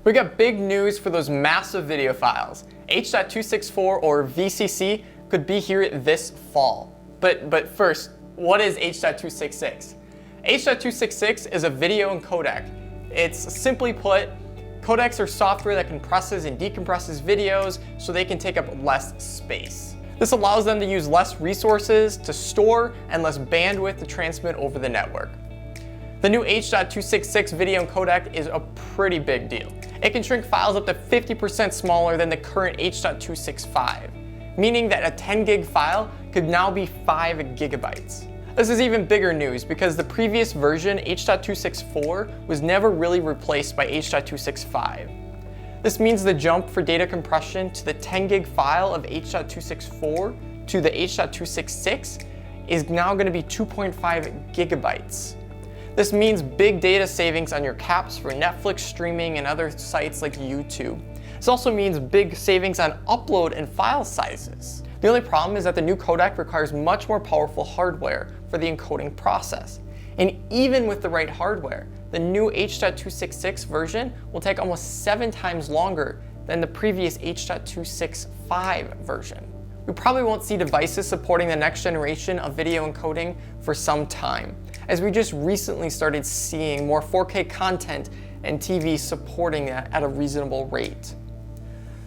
We got big news for those massive video files. H.264 or VCC could be here this fall. But first, what is H.266? H.266 is a video encodec. It's simply put, codecs are software that compresses and decompresses videos so they can take up less space. This allows them to use less resources to store and less bandwidth to transmit over the network. The new H.266 video encodec is a pretty big deal. It can shrink files up to 50% smaller than the current H.265, meaning that a 10 gig file could now be 5 gigabytes. This is even bigger news because the previous version, H.264, was never really replaced by H.265. This means the jump for data compression to the 10 gig file of H.264 to the H.266 is now going to be 2.5 gigabytes. This means big data savings on your caps for Netflix streaming and other sites like YouTube. This also means big savings on upload and file sizes. The only problem is that the new codec requires much more powerful hardware for the encoding process. And even with the right hardware, the new H.266 version will take almost 7 times longer than the previous H.265 version. We probably won't see devices supporting the next generation of video encoding for some time, as we just recently started seeing more 4K content and TVs supporting that at a reasonable rate.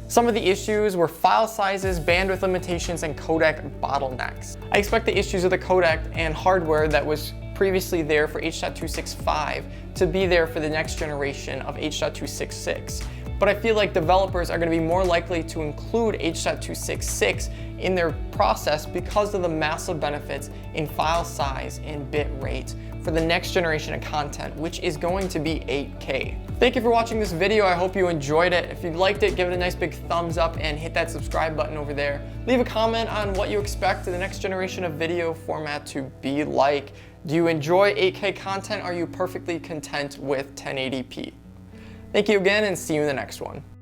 Some of the issues were file sizes, bandwidth limitations, and codec bottlenecks. I expect the issues of the codec and hardware that was previously there for H.265 to be there for the next generation of H.266. But I feel like developers are going to be more likely to include H.266 in their process because of the massive benefits in file size and bit rate for the next generation of content, which is going to be 8K. Thank you for watching this video. I hope you enjoyed it. If you liked it, give it a nice big thumbs up and hit that subscribe button over there. Leave a comment on what you expect the next generation of video format to be like. Do you enjoy 8K content? Are you perfectly content with 1080p? Thank you again and see you in the next one.